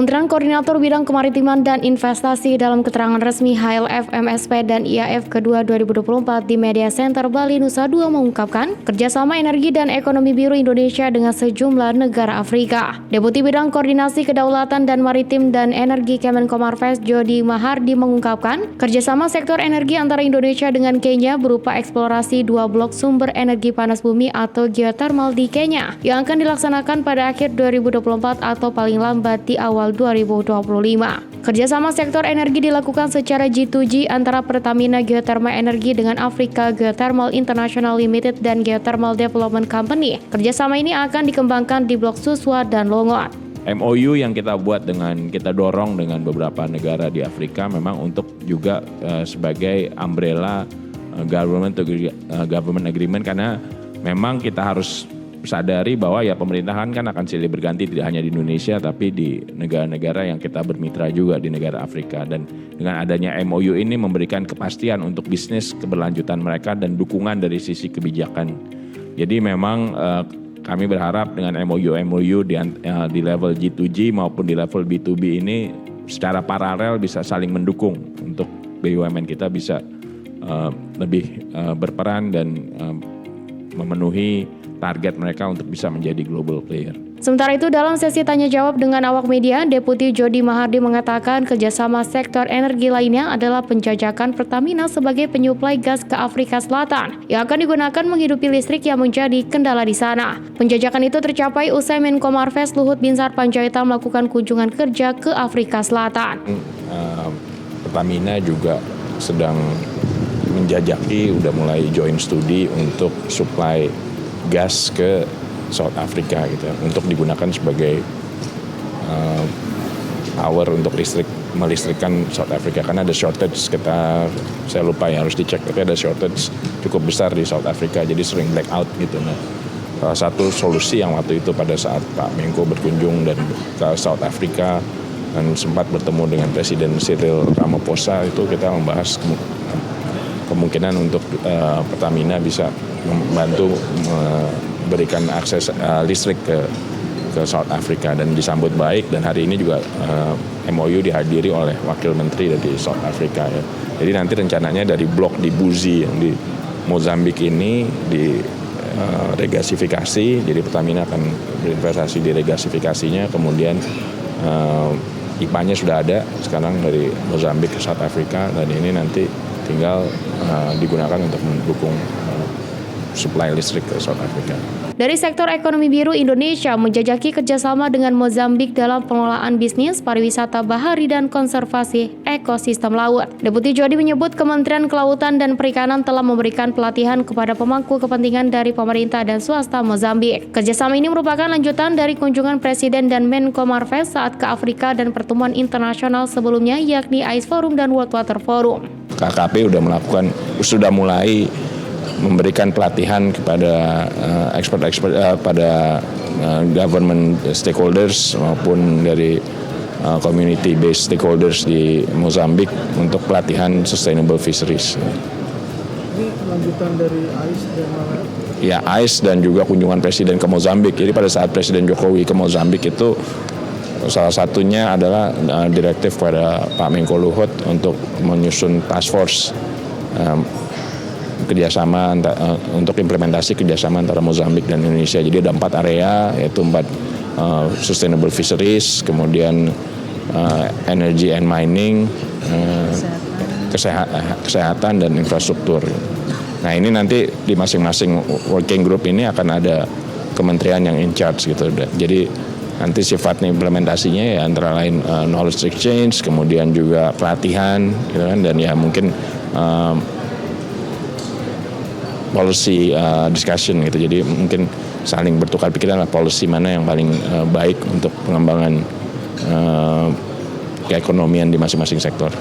Kementerian Koordinator Bidang Kemaritiman dan Investasi dalam keterangan resmi HLF, MSP, dan IAF kedua 2024 di Media Center Bali Nusa Dua mengungkapkan kerjasama energi dan ekonomi biru Indonesia dengan sejumlah negara Afrika. Deputi Bidang Koordinasi Kedaulatan dan Maritim dan Energi Kemenkomarves Jody Mahardi mengungkapkan kerjasama sektor energi antara Indonesia dengan Kenya berupa eksplorasi 2 blok sumber energi panas bumi atau geothermal di Kenya yang akan dilaksanakan pada akhir 2024 atau paling lambat di awal 2025. Kerjasama sektor energi dilakukan secara G2G antara Pertamina Geothermal Energy dengan Africa Geothermal International Limited dan Geothermal Development Company. Kerjasama ini akan dikembangkan di Blok Suswa dan Longot. MOU yang kita buat kita dorong dengan beberapa negara di Afrika memang untuk juga sebagai umbrella government agreement, karena memang kita harus sadari bahwa ya pemerintahan kan akan silih berganti tidak hanya di Indonesia tapi di negara-negara yang kita bermitra juga di negara Afrika, dan dengan adanya MOU ini memberikan kepastian untuk bisnis keberlanjutan mereka dan dukungan dari sisi kebijakan. Jadi memang kami berharap dengan MOU di level G2G maupun di level B2B ini secara paralel bisa saling mendukung untuk BUMN kita bisa lebih berperan dan memenuhi target mereka untuk bisa menjadi global player. Sementara itu, dalam sesi tanya jawab dengan awak media, Deputi Jody Mahardi mengatakan kerjasama sektor energi lainnya adalah penjajakan Pertamina sebagai penyuplai gas ke Afrika Selatan yang akan digunakan menghidupi listrik yang menjadi kendala di sana. Penjajakan itu tercapai usai Menkomarves Luhut Binsar Panjaitan melakukan kunjungan kerja ke Afrika Selatan. Pertamina juga sedang menjajaki, udah mulai joint studi untuk supply gas ke South Africa gitu, untuk digunakan sebagai power untuk melistrikkan South Africa, karena ada shortage sekitar, saya lupa ya harus dicek, tapi ada shortage cukup besar di South Africa, jadi sering blackout gitu. Nah, salah satu solusi yang waktu itu pada saat Pak Menko berkunjung dan ke South Africa dan sempat bertemu dengan Presiden Cyril Ramaphosa, itu kita membahas kemungkinan untuk Pertamina bisa membantu memberikan akses listrik ke South Africa, dan disambut baik, dan hari ini juga MOU dihadiri oleh Wakil Menteri dari South Africa ya. Jadi nanti rencananya dari blok di Buzi yang di Mozambik ini di regasifikasi, jadi Pertamina akan berinvestasi di regasifikasinya, kemudian IPA-nya sudah ada sekarang dari Mozambik ke South Africa, dan ini nanti tinggal digunakan untuk mendukung suplai listrik ke South Africa. Dari sektor ekonomi biru, Indonesia menjajaki kerjasama dengan Mozambik dalam pengelolaan bisnis, pariwisata bahari, dan konservasi ekosistem laut. Deputi Jody menyebut Kementerian Kelautan dan Perikanan telah memberikan pelatihan kepada pemangku kepentingan dari pemerintah dan swasta Mozambik. Kerjasama ini merupakan lanjutan dari kunjungan Presiden dan Menkomarves saat ke Afrika dan pertemuan internasional sebelumnya, yakni ICE Forum dan World Water Forum. KKP sudah mulai memberikan pelatihan kepada expert pada government stakeholders maupun dari community based stakeholders di Mozambik untuk pelatihan sustainable fisheries. Ini lanjutan dari ICE dan ya, ICE dan juga kunjungan Presiden ke Mozambik. Jadi pada saat Presiden Jokowi ke Mozambik itu salah satunya adalah direktif pada Pak Menko Luhut untuk menyusun task force kerjasama untuk implementasi kerjasama antara Mozambik dan Indonesia. Jadi ada 4 area, yaitu 4 sustainable fisheries, kemudian energy and mining, kesehatan dan infrastruktur. Nah, ini nanti di masing-masing working group ini akan ada kementerian yang in charge gitu. Jadi nanti sifatnya implementasinya ya antara lain knowledge exchange, kemudian juga pelatihan gitu kan, dan ya mungkin policy discussion gitu. Jadi mungkin saling bertukar pikiran lah policy mana yang paling baik untuk pengembangan keekonomian di masing-masing sektor.